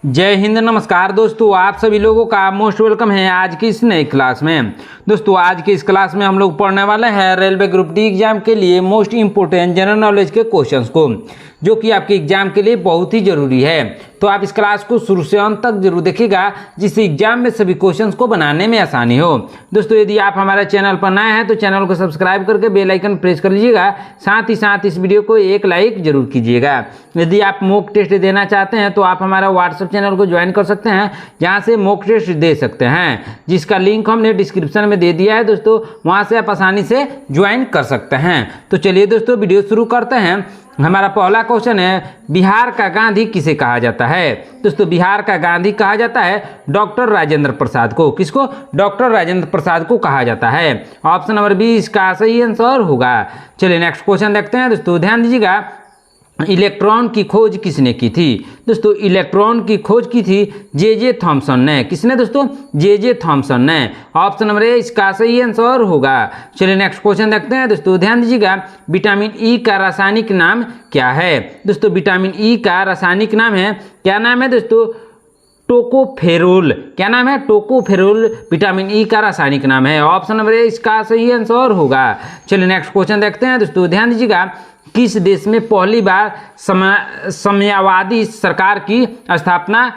जय हिंद, नमस्कार दोस्तों। आप सभी लोगों का मोस्ट वेलकम है आज की इस नई क्लास में। दोस्तों आज की इस क्लास में हम लोग पढ़ने वाले हैं रेलवे ग्रुप डी एग्जाम के लिए मोस्ट इंपोर्टेंट जनरल नॉलेज के क्वेश्चंस को, जो कि आपके एग्जाम के लिए बहुत ही जरूरी है। तो आप इस क्लास को शुरू से अंत तक जरूर देखिएगा, जिससे एग्जाम में सभी क्वेश्चंस को बनाने में आसानी हो। दोस्तों यदि आप हमारे चैनल पर नए हैं तो चैनल को सब्सक्राइब करके बेल आइकन प्रेस कर लीजिएगा। साथ ही साथ इस वीडियो को एक लाइक जरूर कीजिएगा। यदि आप मॉक टेस्ट देना चाहते हैं तो आप हमारा व्हाट्सएप चैनल को ज्वाइन कर सकते हैं, जहां से मॉक टेस्ट दे सकते हैं, जिसका लिंक हमने डिस्क्रिप्शन में दे दिया है दोस्तों। वहां से आप आसानी से ज्वाइन कर सकते हैं। तो चलिए दोस्तों वीडियो शुरू करते हैं। हमारा पहला क्वेश्चन है, बिहार का गांधी किसे कहा जाता है? दोस्तों बिहार का गांधी कहा जाता है डॉक्टर राजेंद्र प्रसाद को। किसको? डॉक्टर राजेंद्र प्रसाद को कहा जाता है। ऑप्शन नंबर बी इसका सही आंसर होगा। चलिए नेक्स्ट क्वेश्चन देखते हैं दोस्तों, ध्यान दीजिएगा। इलेक्ट्रॉन की खोज किसने की थी? दोस्तों इलेक्ट्रॉन की खोज की थी जे थॉमसन ने। किसने दोस्तों? जे थॉमसन ने। ऑप्शन नंबर ए इसका सही आंसर होगा। चलिए नेक्स्ट क्वेश्चन देखते हैं दोस्तों, ध्यान दीजिएगा। विटामिन ई का रासायनिक नाम क्या है? दोस्तों विटामिन ई का रासायनिक नाम है, क्या नाम है दोस्तों? टोकोफेरोल। क्या नाम है? टोकोफेरोल विटामिन ई का रासायनिक नाम है। ऑप्शन नंबर ए इसका सही आंसर होगा। चलिए नेक्स्ट क्वेश्चन देखते हैं दोस्तों, ध्यान दीजिएगा। किस देश में पहली बार साम्यवादी सरकार की स्थापना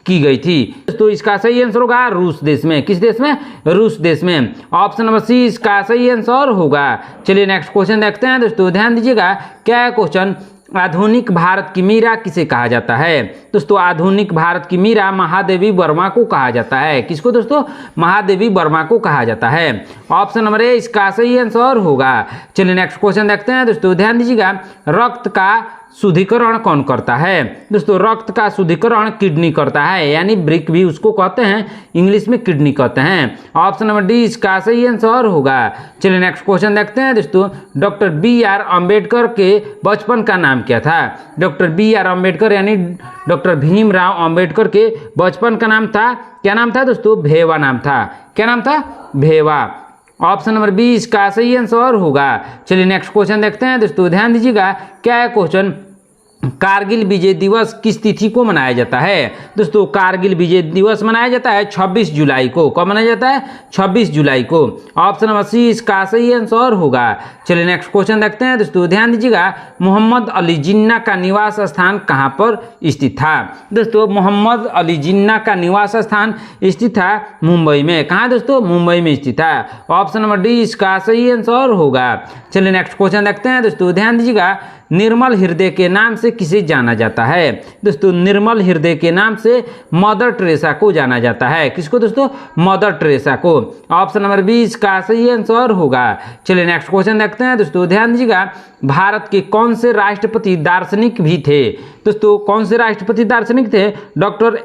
की गई थी? तो इसका सही आंसर होगा रूस देश में। किस देश में? रूस देश में। ऑप्शन नंबर सी इसका सही आंसर होगा। चलिए नेक्स्ट क्वेश्चन देखते हैं दोस्तों, ध्यान दीजिएगा। क्या है क्वेश्चन? आधुनिक भारत की मीरा किसे कहा जाता है? दोस्तों आधुनिक भारत की मीरा महादेवी वर्मा को कहा जाता है। किसको दोस्तों? महादेवी वर्मा को कहा जाता है। ऑप्शन नंबर ए इसका सही आंसर होगा। चलिए नेक्स्ट क्वेश्चन देखते हैं दोस्तों, ध्यान दीजिएगा। रक्त का शुद्धिकरण कौन करता है? दोस्तों रक्त का शुद्धिकरण किडनी करता है, यानी ब्रिक भी उसको कहते हैं, इंग्लिश में किडनी कहते हैं। ऑप्शन नंबर डी इसका सही आंसर होगा। चलिए नेक्स्ट क्वेश्चन देखते हैं दोस्तों। डॉक्टर बी आर अम्बेडकर के बचपन का नाम क्या था? डॉक्टर बी आर अम्बेडकर यानी डॉक्टर भीमराव अम्बेडकर के बचपन का नाम था, क्या नाम था दोस्तों? भेवा नाम था। क्या नाम था? भेवा। ऑप्शन नंबर बी इसका सही आंसर होगा। चलिए नेक्स्ट क्वेश्चन देखते हैं दोस्तों, ध्यान दीजिएगा। क्या है क्वेश्चन? कारगिल विजय दिवस किस तिथि को मनाया जाता है? दोस्तों कारगिल विजय दिवस मनाया जाता है 26 जुलाई को। कब मनाया जाता है? 26 जुलाई को। ऑप्शन नंबर सी इसका सही आंसर होगा। चलिए नेक्स्ट क्वेश्चन देखते हैं दोस्तों, ध्यान दीजिएगा। मोहम्मद अली जिन्ना का निवास स्थान कहाँ पर स्थित था? दोस्तों मोहम्मद अली जिन्ना का निवास स्थान स्थित था मुंबई में। कहाँ दोस्तों? मुंबई में स्थित था। ऑप्शन नंबर डी इसका सही आंसर होगा। चलिए नेक्स्ट क्वेश्चन देखते हैं दोस्तों, ध्यान दीजिएगा। निर्मल हृदय के नाम से किसे जाना जाता है? दोस्तों निर्मल हृदय के नाम से मदर टेरेसा को जाना जाता है। किसको दोस्तों? मदर टेरेसा को। ऑप्शन नंबर बी इसका सही आंसर होगा। चलिए नेक्स्ट क्वेश्चन देखते हैं दोस्तों, ध्यान दीजिएगा। भारत के कौन से राष्ट्रपति दार्शनिक भी थे? दोस्तों कौन से राष्ट्रपति दार्शनिक थे? Doctor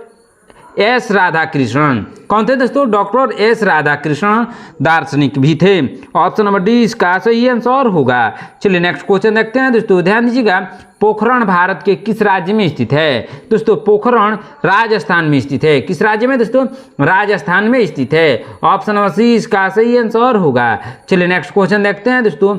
S Radhakrishnan. कौन थे दोस्तों? डॉक्टर एस राधाकृष्णन दार्शनिक भी थे। ऑप्शन नंबर डी इसका सही आंसर होगा। चलिए नेक्स्ट क्वेश्चन देखते हैं दोस्तों, ध्यान दीजिएगा। पोखरण भारत के किस राज्य में स्थित है? दोस्तों पोखरण राजस्थान में स्थित है। किस राज्य में दोस्तों? राजस्थान में स्थित है। ऑप्शन नंबर सी इसका सही आंसर होगा। चलिए नेक्स्ट क्वेश्चन देखते हैं दोस्तों।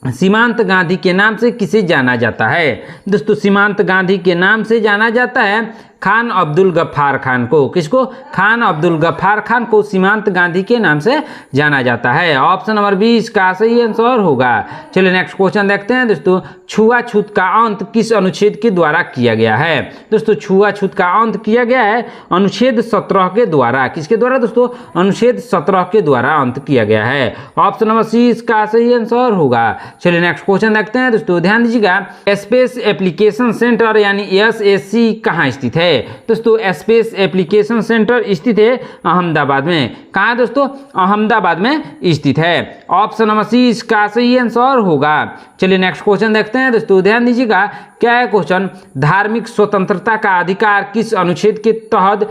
सीमांत गांधी के नाम से किसे जाना जाता है? दोस्तों सीमांत गांधी के नाम से जाना जाता है खान अब्दुल गफ्फार खान को। किसको? खान अब्दुल गफ्फार खान को सीमांत गांधी के नाम से जाना जाता है। ऑप्शन नंबर बी इसका सही आंसर होगा। चलिए नेक्स्ट क्वेश्चन देखते हैं दोस्तों। छुआछूत का अंत किस अनुच्छेद के द्वारा किया गया है? दोस्तों छुआछूत का अंत किया गया है अनुच्छेद 17 के द्वारा। किसके द्वारा दोस्तों? अनुच्छेद 17 के द्वारा अंत किया गया है। ऑप्शन नंबर सी इसका सही आंसर होगा। चलिए नेक्स्ट क्वेश्चन देखते हैं दोस्तों, ध्यान दीजिएगा। स्पेस एप्लीकेशन सेंटर यानी SAC कहाँ स्थित है? दोस्तों स्पेस एप्लीकेशन सेंटर स्थित है अहमदाबाद में। कहाँ दोस्तों? अहमदाबाद में स्थित है। ऑप्शन नंबर सी इसका सही आंसर होगा। चलिए नेक्स्ट क्वेश्चन देखते हैं दोस्तों, ध्यान दीजिएगा। क्या है क्वेश्चन? धार्मिक स्वतंत्रता का अधिकार किस अनुच्छेद के तहत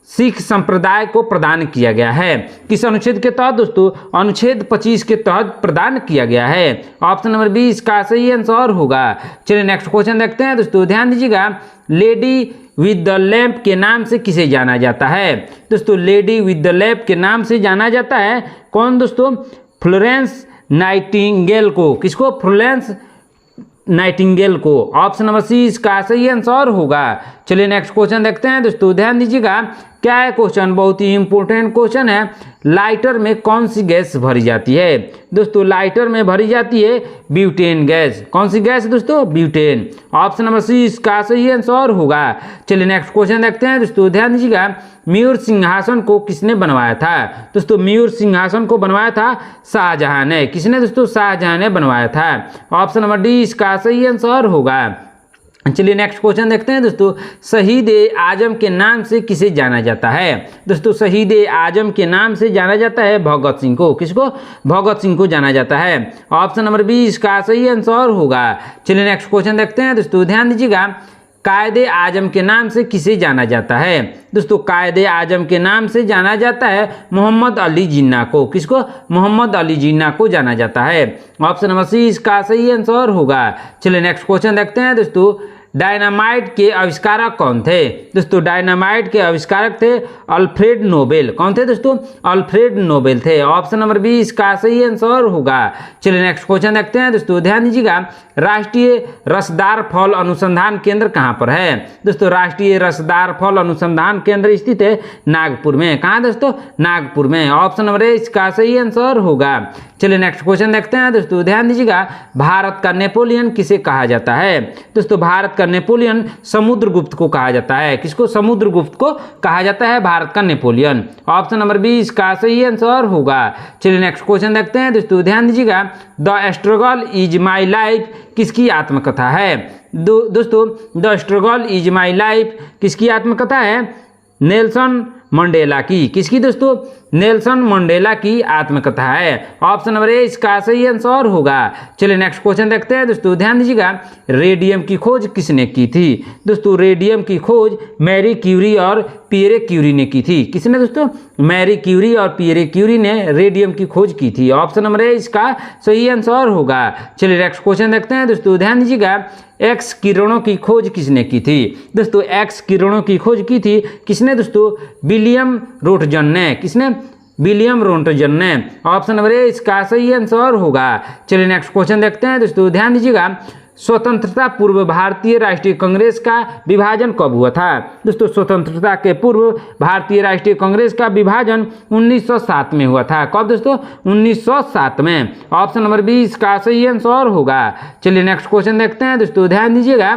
सिख संप्रदाय को प्रदान किया गया है? किस अनुच्छेद के तहत दोस्तों? अनुच्छेद 25 के तहत प्रदान किया गया है। ऑप्शन नंबर बी इसका सही आंसर होगा। चलिए नेक्स्ट क्वेश्चन देखते हैं दोस्तों, ध्यान दीजिएगा। लेडी विद द लैंप के नाम से किसे जाना जाता है? दोस्तों लेडी विद द लैंप के नाम से जाना जाता है कौन दोस्तों? फ्लोरेंस नाइटिंगेल को। किसको? फ्लोरेंस नाइटिंगेल को। ऑप्शन नंबर सी इसका सही आंसर होगा। चलिए नेक्स्ट क्वेश्चन देखते हैं दोस्तों, ध्यान दीजिएगा क्या है क्वेश्चन, बहुत ही इंपॉर्टेंट क्वेश्चन है। लाइटर में कौन सी गैस भरी जाती है? दोस्तों लाइटर में भरी जाती है ब्यूटेन गैस। कौन सी गैस दोस्तों? ब्यूटेन। ऑप्शन नंबर सी इसका सही आंसर होगा। चलिए नेक्स्ट क्वेश्चन देखते हैं दोस्तों, ध्यान दीजिएगा मयूर सिंहासन को किसने बनवाया था? दोस्तों मयूर सिंहासन को बनवाया था शाहजहां ने। किसने दोस्तों? शाहजहां ने बनवाया था। ऑप्शन नंबर डी इसका सही आंसर होगा। चलिए नेक्स्ट क्वेश्चन देखते हैं दोस्तों, शहीद ए आजम के नाम से किसे जाना जाता है? दोस्तों शहीद ए आजम के नाम से जाना जाता है भगत सिंह को। किसको? भगत सिंह को जाना जाता है। ऑप्शन नंबर बी इसका सही आंसर होगा। चलिए नेक्स्ट क्वेश्चन देखते हैं दोस्तों, ध्यान दीजिएगा कायदे आजम के नाम से किसे जाना जाता है? दोस्तों कायदे आजम के नाम से जाना जाता है मोहम्मद अली जिन्ना को। किसको? मोहम्मद अली जिन्ना को जाना जाता है। ऑप्शन नंबर सी इसका सही आंसर होगा। चलिए नेक्स्ट क्वेश्चन देखते हैं दोस्तों, डायनामाइट के आविष्कारक कौन थे? दोस्तों डायनामाइट के आविष्कारक थे अल्फ्रेड नोबेल। कौन थे दोस्तों? अल्फ्रेड नोबेल थे। ऑप्शन नंबर बी इसका सही आंसर होगा। चलिए नेक्स्ट क्वेश्चन देखते हैं दोस्तों, ध्यान दीजिएगा राष्ट्रीय रसदार फल अनुसंधान केंद्र कहाँ पर है? दोस्तों राष्ट्रीय रसदार फल अनुसंधान केंद्र स्थित है नागपुर में। कहाँ दोस्तों? नागपुर में। ऑप्शन नंबर ए इसका सही आंसर होगा। चलिए नेक्स्ट क्वेश्चन देखते हैं दोस्तों, ध्यान दीजिएगा भारत का नेपोलियन किसे कहा जाता है? दोस्तों भारत का नेपोलियन समुद्रगुप्त को कहा जाता है। किसको? समुद्रगुप्त को कहा जाता है भारत का नेपोलियन। ऑप्शन नंबर बी इसका सही आंसर होगा। चलिए नेक्स्ट क्वेश्चन देखते हैं दोस्तों, ध्यान दीजिएगा the struggle is my life किसकी आत्मकथा है? दोस्तों the struggle is my life किसकी आत्मकथा है? नेल्सन मंडेला की। किसकी दोस्तों? नेल्सन मंडेला की आत्मकथा है। ऑप्शन नंबर ए इसका सही आंसर होगा। चलिए नेक्स्ट क्वेश्चन देखते हैं दोस्तों, ध्यान दीजिएगा रेडियम की खोज किसने की थी? दोस्तों रेडियम की खोज मैरी क्यूरी और पियरे क्यूरी ने की थी। किसने दोस्तों? मैरी क्यूरी और पियरे क्यूरी ने रेडियम की खोज की थी। ऑप्शन नंबर ए इसका सही आंसर होगा। चलिए नेक्स्ट क्वेश्चन देखते हैं दोस्तों, ध्यान दीजिएगा एक्स किरणों की खोज किसने की थी? दोस्तों एक्स किरणों की खोज की थी किसने दोस्तों? विलियम रोटजन ने। किसने? विलियम रोटजन ने। ऑप्शन नंबर ए इसका सही आंसर होगा। चलिए नेक्स्ट क्वेश्चन देखते हैं दोस्तों, ध्यान दीजिएगा स्वतंत्रता पूर्व भारतीय राष्ट्रीय कांग्रेस का विभाजन कब हुआ था? दोस्तों स्वतंत्रता के पूर्व भारतीय राष्ट्रीय कांग्रेस का विभाजन 1907 में हुआ था। कब दोस्तों? 1907 में। ऑप्शन नंबर बी इसका सही आंसर होगा। चलिए नेक्स्ट क्वेश्चन देखते हैं दोस्तों, ध्यान दीजिएगा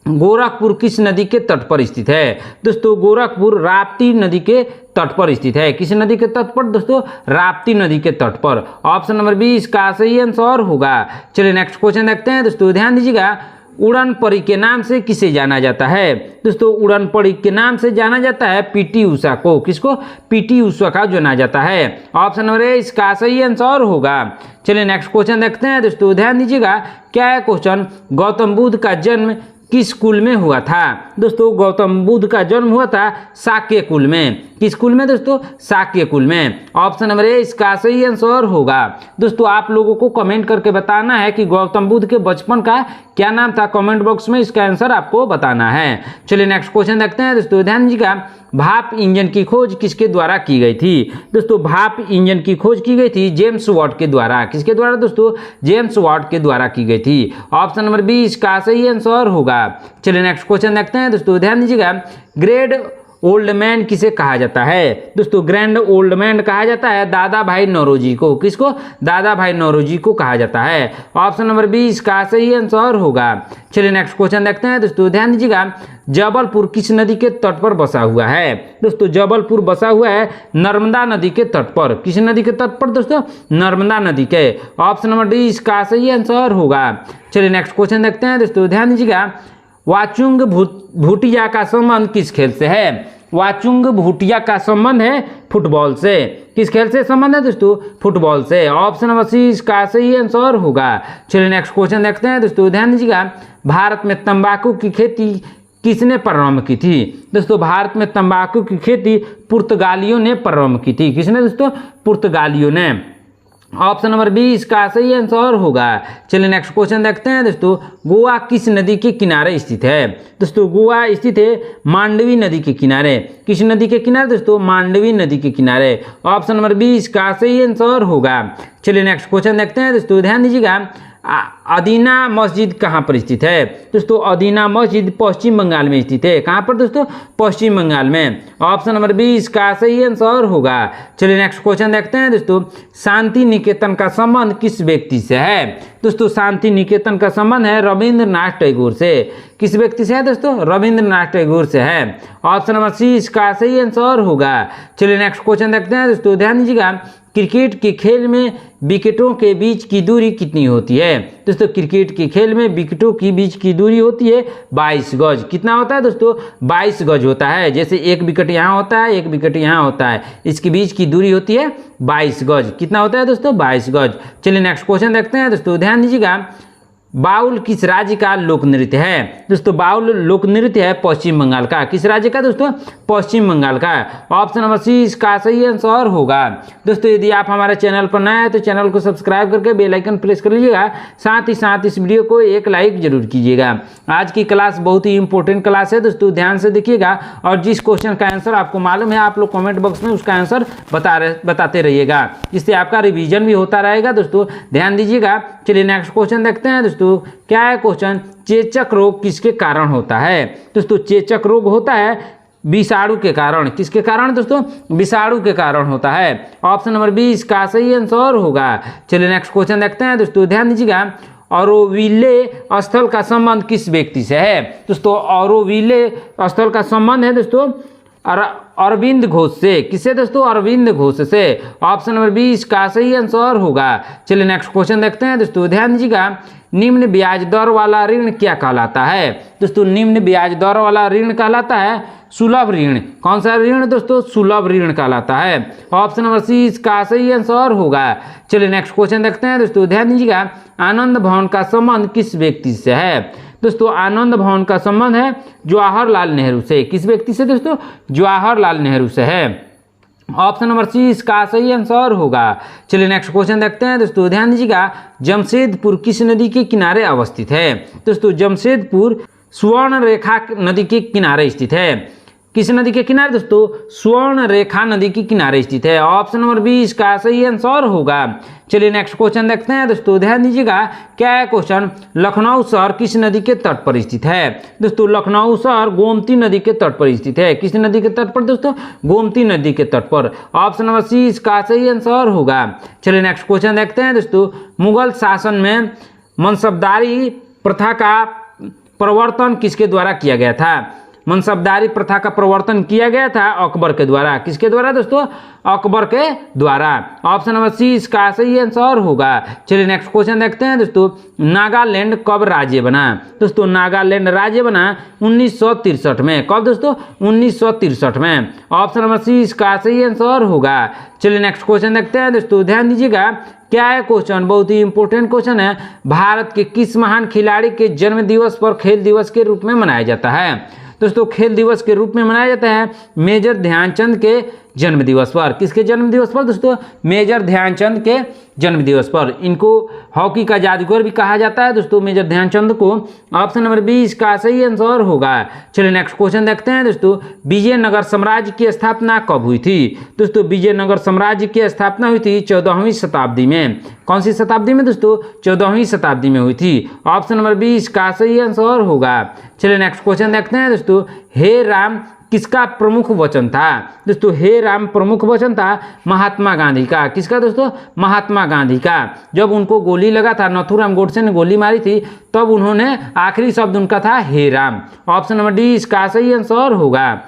गोरखपुर किस नदी के तट पर स्थित है? दोस्तों गोरखपुर राप्ती नदी के तट पर स्थित है। किस नदी के तट पर दोस्तों? राप्ती नदी के तट पर। ऑप्शन नंबर बी इसका सही आंसर होगा। चलिए नेक्स्ट क्वेश्चन देखते हैं दोस्तों, ध्यान दीजिएगा उड़न परी के नाम से किसे जाना जाता है? दोस्तों उड़न परी के नाम से जाना जाता है पीटी उषा को। किसको? पीटी उषा का जाना जाता है। ऑप्शन नंबर ए इसका सही आंसर होगा। चलिए नेक्स्ट क्वेश्चन देखते हैं दोस्तों, ध्यान दीजिएगा क्या है क्वेश्चन, गौतम बुद्ध का जन्म किस कुल में हुआ था? दोस्तों गौतम बुद्ध का जन्म हुआ था शाक्य कुल में। किस कुल में दोस्तों? शाक्य कुल में। ऑप्शन नंबर ए इसका सही आंसर होगा। दोस्तों आप लोगों को कमेंट करके बताना है कि गौतम बुद्ध के बचपन का क्या नाम था। कमेंट बॉक्स में इसका आंसर आपको बताना है। चलिए नेक्स्ट क्वेश्चन देखते हैं दोस्तों, ध्यान दीजिएगा भाप इंजन की खोज किसके द्वारा की गई थी? दोस्तों भाप इंजन की खोज की गई थी जेम्स वाट के द्वारा। किसके द्वारा दोस्तों? जेम्स वाट के द्वारा की गई थी। ऑप्शन नंबर बी इसका सही आंसर होगा। चलिए नेक्स्ट क्वेश्चन देखते हैं दोस्तों, ध्यान दीजिएगा ग्रेट ओल्ड मैन किसे कहा जाता है? दोस्तों ग्रैंड ओल्ड मैन कहा जाता है दादा भाई नौरोजी को। किसको? दादा भाई नौरोजी को कहा जाता है। ऑप्शन नंबर बी इसका सही आंसर होगा। चलिए नेक्स्ट क्वेश्चन देखते हैं दोस्तों, ध्यान दीजिएगा जबलपुर किस नदी के तट पर बसा हुआ है? दोस्तों जबलपुर बसा हुआ है नर्मदा नदी के तट पर। किस नदी के तट पर दोस्तों? नर्मदा नदी के। ऑप्शन नंबर डी इसका सही आंसर होगा। चलिए नेक्स्ट क्वेश्चन देखते हैं दोस्तों, ध्यान दीजिएगा वाचुंग भूटिया का संबंध किस खेल से है? वाचुंग भूटिया का संबंध है फुटबॉल से। किस खेल से संबंध है दोस्तों? फुटबॉल से। ऑप्शन नंबर सी इसका सही आंसर होगा। चलिए नेक्स्ट क्वेश्चन देखते हैं दोस्तों, ध्यान दीजिएगा भारत में तंबाकू की खेती किसने प्रारंभ की थी? दोस्तों भारत में तंबाकू की खेती पुर्तगालियों ने प्रारंभ की थी। किसने दोस्तों? पुर्तगालियों ने। ऑप्शन नंबर बी इसका सही आंसर होगा। चलिए नेक्स्ट क्वेश्चन देखते हैं दोस्तों, गोवा किस नदी के किनारे स्थित है? दोस्तों गोवा स्थित है मांडवी नदी के किनारे। किस नदी के किनारे दोस्तों? मांडवी नदी के किनारे। ऑप्शन नंबर बी इसका सही आंसर होगा। चलिए नेक्स्ट क्वेश्चन देखते हैं दोस्तों, ध्यान दीजिएगा अदीना मस्जिद कहाँ पर स्थित है? दोस्तों अदीना मस्जिद पश्चिम बंगाल में स्थित है। कहाँ पर दोस्तों? पश्चिम बंगाल में। ऑप्शन नंबर बी इसका सही आंसर होगा। चलिए नेक्स्ट क्वेश्चन देखते हैं दोस्तों, शांति निकेतन का संबंध किस व्यक्ति से है? दोस्तों शांति निकेतन का संबंध है रविंद्रनाथ टैगोर से। किस व्यक्ति से है दोस्तों? रविंद्रनाथ टैगोर से है। ऑप्शन नंबर सी इसका सही आंसर होगा। चलिए नेक्स्ट क्वेश्चन देखते हैं दोस्तों, ध्यान दीजिएगा, क्रिकेट के खेल में विकेटों के बीच की दूरी कितनी होती है? दोस्तों क्रिकेट के खेल में विकेटों की बीच की दूरी होती है 22 गज। कितना होता है दोस्तों? 22 गज होता है। जैसे एक विकेट यहाँ होता है, एक विकेट यहाँ होता है, इसके बीच की दूरी होती है 22 गज। कितना होता है दोस्तों? 22 गज। चलिए नेक्स्ट क्वेश्चन देखते हैं दोस्तों, ध्यान दीजिएगा, बाउल किस राज्य का लोक नृत्य है? दोस्तों बाउल लोक नृत्य है पश्चिम बंगाल का। किस राज्य का दोस्तों? पश्चिम बंगाल का। ऑप्शन नंबर सी इसका सही आंसर होगा। दोस्तों यदि आप हमारे चैनल पर नए हैं तो चैनल को सब्सक्राइब करके बेल आइकन प्रेस कर लीजिएगा। साथ ही साथ इस वीडियो को एक लाइक जरूर कीजिएगा। आज की क्लास बहुत ही इंपॉर्टेंट क्लास है दोस्तों, ध्यान से देखिएगा और जिस क्वेश्चन का आंसर आपको मालूम है आप लोग कॉमेंट बॉक्स में उसका आंसर बताते रहिएगा, जिससे आपका रिवीजन भी होता रहेगा दोस्तों, ध्यान दीजिएगा। चलिए नेक्स्ट क्वेश्चन देखते हैं दोस्तों, क्या है क्वेश्चन, चेचक रोग किसके कारण होता है? दोस्तों चेचक रोग होता है विषाणु के कारण। किसके कारण दोस्तों? विषाणु के कारण होता है। ऑप्शन नंबर बी इसका सही आंसर होगा। चलिए नेक्स्ट क्वेश्चन देखते हैं दोस्तों, ध्यान दीजिएगा, ऑरोविले स्थल का संबंध किस व्यक्ति से है? दोस्तों ऑरोविले स्थल का संबंध है दोस्तों अरविंद घोष से। किससे दोस्तों? अरविंद घोष से। ऑप्शन नंबर बी इसका सही आंसर होगा। चलिए नेक्स्ट क्वेश्चन देखते हैं दोस्तों, ध्यान दीजिएगा, निम्न ब्याज दर वाला ऋण क्या कहलाता है? दोस्तों निम्न ब्याज दर वाला ऋण कहलाता है सुलभ ऋण। कौन सा ऋण दोस्तों? सुलभ ऋण कहलाता है। ऑप्शन नंबर सी इसका सही आंसर होगा। चलिए नेक्स्ट क्वेश्चन देखते हैं दोस्तों, ध्यान दीजिएगा, आनंद भवन का संबंध किस व्यक्ति से है? दोस्तों आनंद भवन का संबंध है जवाहरलाल नेहरू से। किस व्यक्ति से दोस्तों? जवाहरलाल नेहरू से है। ऑप्शन नंबर सी इसका सही आंसर होगा। चलिए नेक्स्ट क्वेश्चन देखते हैं दोस्तों, ध्यान दीजिएगा, जमशेदपुर किस नदी के किनारे अवस्थित है? दोस्तों जमशेदपुर स्वर्ण रेखा नदी के किनारे स्थित है। किस नदी के किनारे दोस्तों? स्वर्ण रेखा नदी के किनारे स्थित है। ऑप्शन नंबर बी इसका सही आंसर होगा। चलिए नेक्स्ट क्वेश्चन देखते हैं दोस्तों, ध्यान दीजिएगा, क्या है क्वेश्चन, लखनऊ शहर किस नदी के तट पर स्थित है? दोस्तों लखनऊ शहर गोमती नदी के तट पर स्थित है। किस नदी के तट पर दोस्तों? गोमती नदी के तट पर। ऑप्शन नंबर सी इसका सही आंसर होगा। चलिए नेक्स्ट क्वेश्चन देखते हैं दोस्तों, मुगल शासन में मनसबदारी प्रथा का प्रवर्तन किसके द्वारा किया गया था? मनसबदारी प्रथा का प्रवर्तन किया गया था अकबर के द्वारा। किसके द्वारा दोस्तों? अकबर के द्वारा। ऑप्शन नंबर सी इसका सही आंसर होगा। चलिए नेक्स्ट क्वेश्चन देखते हैं दोस्तों, नागालैंड कब राज्य बना? दोस्तों नागालैंड राज्य बना 1963 में। कब दोस्तों? 1963 में। ऑप्शन नंबर सी इसका सही आंसर होगा। चलिए नेक्स्ट क्वेश्चन देखते हैं दोस्तों, ध्यान दीजिएगा, क्या है क्वेश्चन, बहुत ही इंपॉर्टेंट क्वेश्चन है, भारत के किस महान खिलाड़ी के जन्म दिवस पर खेल दिवस के रूप में मनाया जाता है? दोस्तों खेल दिवस के रूप में मनाया जाता है मेजर ध्यानचंद के जन्म दिवस पर। किसके जन्म दिवस पर दोस्तों? मेजर ध्यानचंद के जन्म दिवस पर। इनको हॉकी का जादूगर भी कहा जाता है दोस्तों, मेजर ध्यानचंद को। ऑप्शन नंबर बी इसका सही आंसर होगा। चलिए नेक्स्ट क्वेश्चन देखते हैं दोस्तों, विजयनगर साम्राज्य की स्थापना कब हुई थी? दोस्तों विजयनगर साम्राज्य की स्थापना हुई थी 14वीं शताब्दी में। कौन सी शताब्दी में दोस्तों? 14वीं शताब्दी में हुई थी। ऑप्शन नंबर बी इसका सही आंसर होगा। चलिए नेक्स्ट क्वेश्चन देखते हैं दोस्तों, हे राम किसका प्रमुख वचन था? दोस्तों हे राम प्रमुख वचन था महात्मा गांधी का। किसका दोस्तों? महात्मा गांधी का। जब उनको गोली लगा था, नथुराम गोडसे ने गोली मारी थी, तब उन्होंने आखिरी शब्द उनका था हे राम। ऑप्शन नंबर डी इसका सही आंसर होगा।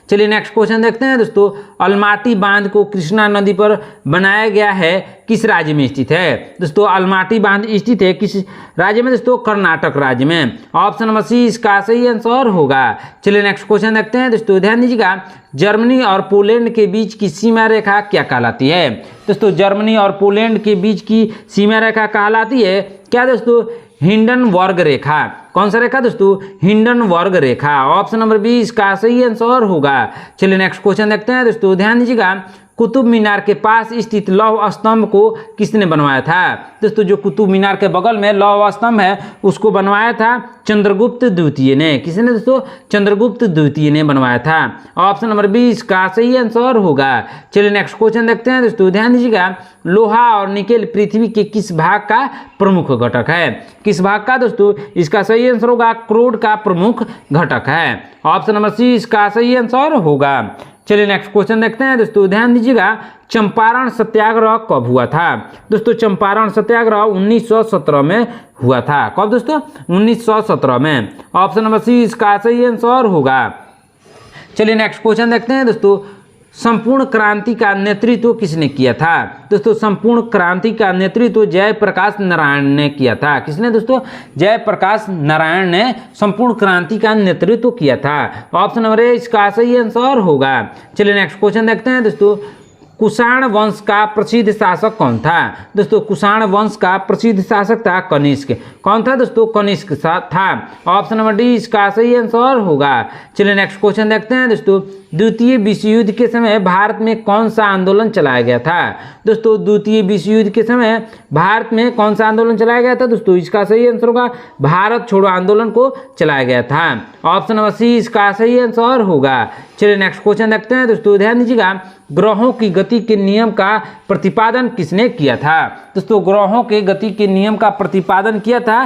चलिए नेक्स्ट क्वेश्चन देखते हैं दोस्तों, अलमाटी बांध को कृष्णा नदी पर बनाया गया है किस राज्य में स्थित है? दोस्तों अलमाटी बांध स्थित है किस राज्य में दोस्तों? कर्नाटक राज्य में। ऑप्शन नंबर सी इसका सही आंसर होगा। चलिए नेक्स्ट क्वेश्चन देखते हैं दोस्तों, ध्यान दीजिएगा, जर्मनी और पोलैंड के बीच की सीमा रेखा क्या कहलाती है? दोस्तों जर्मनी और पोलैंड के बीच की सीमा रेखा कहलाती है क्या दोस्तों? हिंडनबर्ग रेखा। कौन सा रेखा दोस्तों? हिंडनबर्ग रेखा। ऑप्शन नंबर बी इसका सही आंसर होगा। चलिए नेक्स्ट क्वेश्चन देखते हैं दोस्तों, ध्यान दीजिएगा, कुतुब मीनार के पास स्थित लौह स्तंभ को किसने बनवाया था? दोस्तों जो कुतुब मीनार के बगल में लौह स्तंभ है उसको बनवाया था चंद्रगुप्त द्वितीय ने। किसने दोस्तों? चंद्रगुप्त द्वितीय ने बनवाया था। ऑप्शन नंबर 20 का सही आंसर होगा। चलिए नेक्स्ट क्वेश्चन देखते हैं दोस्तों, ध्यान दीजिएगा। लोहा और निकेल पृथ्वी के किस भाग का प्रमुख घटक है? किस भाग का दोस्तों? इसका सही आंसर होगा क्रोड का प्रमुख घटक है। ऑप्शन नंबर सी इसका सही आंसर होगा। चलिए नेक्स्ट क्वेश्चन देखते हैं दोस्तों, ध्यान दीजिएगा। चंपारण सत्याग्रह कब हुआ था? दोस्तों चंपारण सत्याग्रह 1917 में हुआ था। कब दोस्तों? 1917 में। ऑप्शन नंबर सी इसका सही आंसर होगा। चलिए नेक्स्ट क्वेश्चन देखते हैं दोस्तों, संपूर्ण क्रांति का नेतृत्व किसने किया था? दोस्तों संपूर्ण क्रांति का नेतृत्व जयप्रकाश नारायण ने किया था। किसने दोस्तों? जयप्रकाश नारायण ने संपूर्ण क्रांति का नेतृत्व किया था। ऑप्शन नंबर ए इसका सही आंसर होगा। चलिए नेक्स्ट क्वेश्चन देखते हैं दोस्तों, कुषाण वंश का प्रसिद्ध शासक कौन था? दोस्तों कुषाण वंश का प्रसिद्ध शासक था कनिष्क। कौन था दोस्तों? कनिष्क था। ऑप्शन नंबर डी इसका सही आंसर होगा। चलिए नेक्स्ट क्वेश्चन देखते हैं दोस्तों, द्वितीय विश्व युद्ध के समय भारत में कौन सा आंदोलन चलाया गया था? दोस्तों द्वितीय विश्व युद्ध के समय भारत में कौन सा आंदोलन चलाया गया था? दोस्तों इसका सही आंसर होगा भारत छोड़ो आंदोलन को चलाया गया था। ऑप्शन नंबर सी इसका सही आंसर होगा। चलिए नेक्स्ट क्वेश्चन देखते हैं दोस्तों, ध्यान दीजिएगा। ग्रहों की गति के नियम का प्रतिपादन किसने किया था? दोस्तों ग्रहों के गति के नियम का प्रतिपादन किया था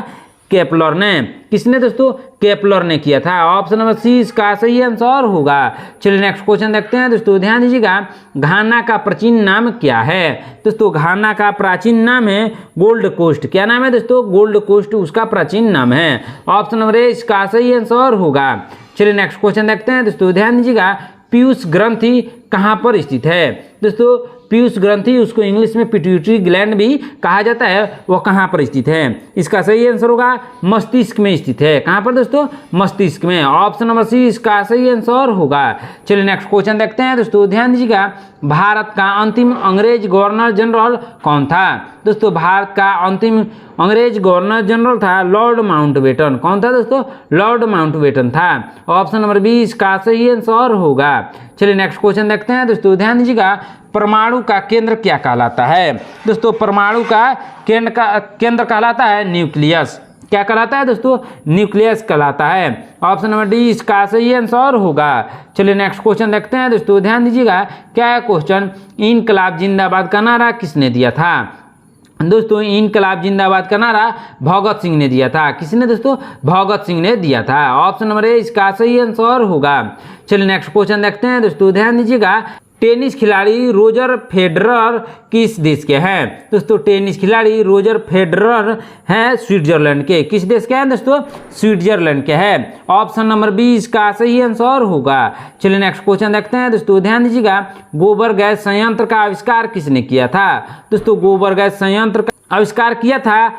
केपलर ने। किसने दोस्तों? केपलर ने किया था। ऑप्शन नंबर सी इसका सही आंसर होगा। चलिए नेक्स्ट क्वेश्चन देखते हैं दोस्तों, ध्यान दीजिएगा। घाना का प्राचीन नाम क्या है? दोस्तों घाना का प्राचीन नाम है गोल्ड कोस्ट। क्या नाम है दोस्तों? गोल्ड कोस्ट उसका प्राचीन नाम है। ऑप्शन नंबर ए इसका सही आंसर होगा। चलिए नेक्स्ट क्वेश्चन देखते हैं दोस्तों, ध्यान दीजिएगा। पीयूष ग्रंथि कहाँ पर स्थित है? दोस्तों पीयूष ग्रंथि उसको इंग्लिश में पिट्यूटरी ग्लैंड भी कहा जाता है, वह कहाँ पर स्थित है? इसका सही आंसर होगा मस्तिष्क में स्थित है। कहाँ पर दोस्तों? मस्तिष्क में। ऑप्शन नंबर सी इसका सही आंसर होगा। चलिए नेक्स्ट क्वेश्चन देखते हैं दोस्तों, ध्यान दीजिएगा। भारत का अंतिम अंग्रेज गवर्नर जनरल कौन था? दोस्तों भारत का अंतिम अंग्रेज गवर्नर जनरल था लॉर्ड माउंटबेटन। कौन था दोस्तों? लॉर्ड माउंटबेटन था। ऑप्शन नंबर 20 का सही आंसर होगा। चलिए नेक्स्ट क्वेश्चन देखते हैं दोस्तों, ध्यान दीजिएगा। परमाणु का केंद्र क्या कहलाता है? दोस्तों परमाणु का केंद्र कहलाता है न्यूक्लियस। क्या कहलाता है दोस्तों? न्यूक्लियस कहलाता है। ऑप्शन नंबर डी इसका सही आंसर होगा। चलिए नेक्स्ट क्वेश्चन देखते हैं दोस्तों, ध्यान दीजिएगा। क्या क्वेश्चन, इनकलाब जिंदाबाद का नारा किसने दिया था? दोस्तों इनकलाब जिंदाबाद का नारा भगत सिंह ने दिया था। किसने दोस्तों? भगत सिंह ने दिया था। ऑप्शन नंबर ए इसका सही आंसर होगा। चलिए नेक्स्ट क्वेश्चन देखते हैं दोस्तों, ध्यान दीजिएगा। टेनिस खिलाड़ी रोजर फेडरर किस देश के हैं? दोस्तों टेनिस खिलाड़ी रोजर फेडरर हैं स्विट्जरलैंड के। किस देश के हैं दोस्तों? स्विट्जरलैंड के हैं। ऑप्शन नंबर 20 का सही आंसर होगा। चलिए नेक्स्ट क्वेश्चन देखते हैं दोस्तों, ध्यान दीजिएगा। गोबर गैस संयंत्र का आविष्कार किसने किया था? दोस्तों गोबर गैस संयंत्र का आविष्कार किया था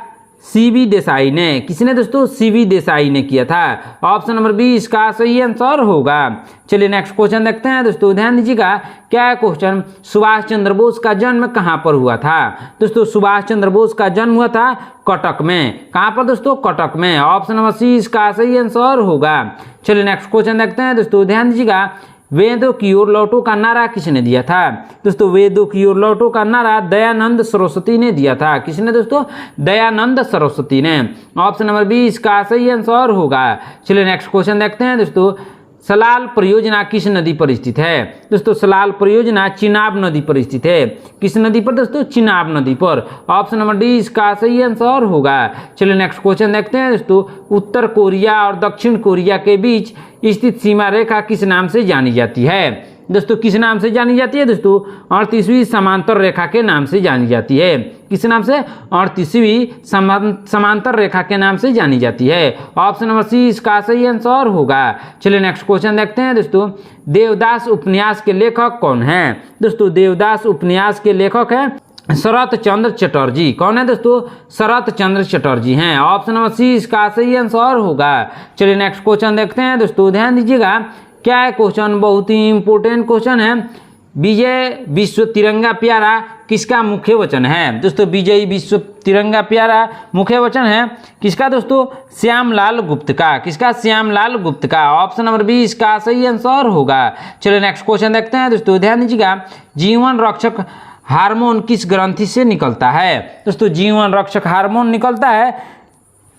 सीवी देसाई ने। किसने दोस्तों? सीवी देसाई ने किया था। ऑप्शन नंबर 20 का सही आंसर होगा। चलिए नेक्स्ट क्वेश्चन देखते हैं दोस्तों, ध्यान दीजिएगा। क्या क्वेश्चन, सुभाष चंद्र बोस का जन्म कहाँ पर हुआ था? दोस्तों सुभाष चंद्र बोस का जन्म हुआ था कटक में। कहाँ पर दोस्तों? कटक में। ऑप्शन नंबर सी इसका सही आंसर होगा। चलिए नेक्स्ट क्वेश्चन देखते हैं दोस्तों, ध्यान दीजिएगा। वेदों की ओर लौटो का नारा किसने दिया था? दोस्तों वेदों की ओर लौटो का नारा दयानंद सरस्वती ने दिया था। किसने दोस्तों? दयानंद सरस्वती ने। ऑप्शन नंबर 20 का सही आंसर होगा। चलिए नेक्स्ट क्वेश्चन देखते हैं दोस्तों, सलाल परियोजना किस नदी पर स्थित है? दोस्तों सलाल परियोजना चिनाब नदी पर स्थित है। किस नदी पर दोस्तों? चिनाब नदी पर। ऑप्शन नंबर डी इसका सही आंसर होगा। चलिए नेक्स्ट क्वेश्चन देखते हैं दोस्तों, उत्तर कोरिया और दक्षिण कोरिया के बीच स्थित सीमा रेखा किस नाम से जानी जाती है? दोस्तों किस नाम से जानी जाती है? दोस्तों 38वीं समांतर रेखा के नाम से जानी जाती है। किस नाम से? 38वीं समांतर रेखा के नाम से जानी जाती है। ऑप्शन नंबर सी इसका सही आंसर होगा। चलिए नेक्स्ट क्वेश्चन देखते हैं दोस्तों, देवदास उपन्यास के लेखक कौन हैं? दोस्तों देवदास उपन्यास के लेखक हैं शरत चंद्र चटर्जी। कौन है दोस्तों? शरत चंद्र चटर्जी हैं। ऑप्शन नंबर सी इसका सही आंसर होगा। चलिए नेक्स्ट क्वेश्चन देखते हैं दोस्तों, ध्यान दीजिएगा। क्या है क्वेश्चन, बहुत ही इंपॉर्टेंट क्वेश्चन है। विजय विश्व तिरंगा प्यारा किसका मुख्य वचन है? दोस्तों विजयी विश्व तिरंगा प्यारा मुख्य वचन है किसका दोस्तों? श्यामलाल गुप्त का। किसका? श्यामलाल गुप्त का। ऑप्शन नंबर बी इसका सही आंसर होगा। चलिए नेक्स्ट क्वेश्चन देखते हैं दोस्तों, ध्यान दीजिएगा। जीवन रक्षक हार्मोन किस ग्रंथि से निकलता है? दोस्तों जीवन रक्षक हार्मोन निकलता है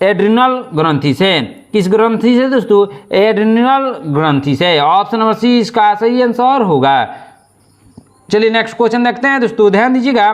एड्रिनल ग्रंथि से। किस ग्रंथि से दोस्तों? एड्रिनल ग्रंथि से। ऑप्शन नंबर सी इसका सही आंसर होगा। चलिए नेक्स्ट क्वेश्चन देखते हैं दोस्तों, ध्यान दीजिएगा।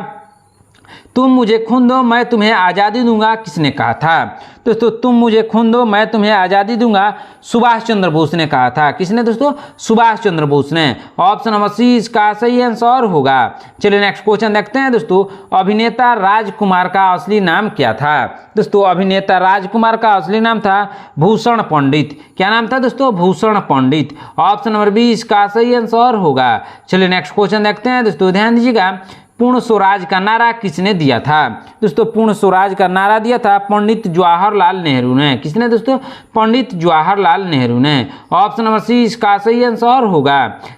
तुम मुझे खून दो मैं तुम्हें आज़ादी दूंगा किसने कहा था? दोस्तों तुम मुझे खून दो मैं तुम्हें आज़ादी दूंगा सुभाष चंद्र बोस ने कहा था। किसने दोस्तों? सुभाष चंद्र बोस ने। ऑप्शन नंबर सी इसका सही आंसर होगा। चलिए नेक्स्ट क्वेश्चन देखते हैं दोस्तों, अभिनेता राजकुमार का असली नाम क्या था? दोस्तों अभिनेता राजकुमार का असली नाम था भूषण पंडित। क्या नाम था दोस्तों? भूषण पंडित। ऑप्शन नंबर बी इसका सही आंसर होगा। चलिए नेक्स्ट क्वेश्चन देखते हैं दोस्तों, ध्यान दीजिएगा। पूर्ण स्वराज का नारा किसने दिया था? दोस्तों पूर्ण स्वराज का नारा दिया था पंडित जवाहरलाल नेहरू ने। किसने दोस्तों? पंडित जवाहरलाल नेहरू ने। ऑप्शन नंबर सी इसका सही आंसर होगा।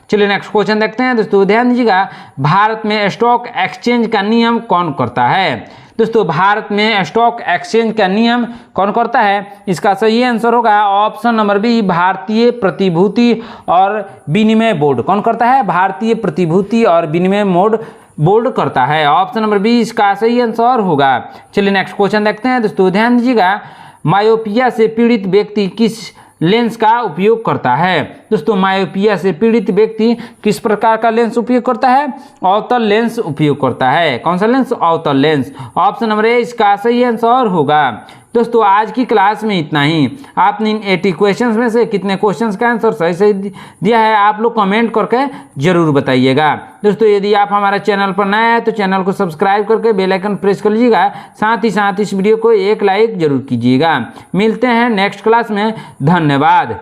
चलिए नेक्स्ट क्वेश्चन देखते हैं दोस्तों, ध्यान दीजिएगा। भारत में स्टॉक एक्सचेंज का नियम कौन करता है? दोस्तों भारत में स्टॉक एक्सचेंज का नियम कौन करता है? इसका सही आंसर होगा ऑप्शन नंबर बी भारतीय प्रतिभूति और विनिमय बोर्ड। कौन करता है? भारतीय प्रतिभूति और विनिमय बोर्ड करता है। ऑप्शन नंबर बी इसका सही आंसर होगा। चलिए नेक्स्ट क्वेश्चन देखते हैं दोस्तों, ध्यान दीजिएगा। मायोपिया से पीड़ित व्यक्ति किस लेंस का उपयोग करता है? दोस्तों मायोपिया से पीड़ित व्यक्ति किस प्रकार का लेंस उपयोग करता है? अवतल लेंस उपयोग करता है। कौन सा लेंस? अवतल लेंस। ऑप्शन नंबर ए इसका सही आंसर होगा। दोस्तों आज की क्लास में इतना ही। आपने इन 80 क्वेश्चंस में से कितने क्वेश्चंस का आंसर सही सही दिया है आप लोग कमेंट करके जरूर बताइएगा। दोस्तों यदि आप हमारे चैनल पर नए हैं तो चैनल को सब्सक्राइब करके बेल आइकन प्रेस कर लीजिएगा। साथ ही साथ इस वीडियो को एक लाइक जरूर कीजिएगा। मिलते हैं नेक्स्ट क्लास में। धन्यवाद।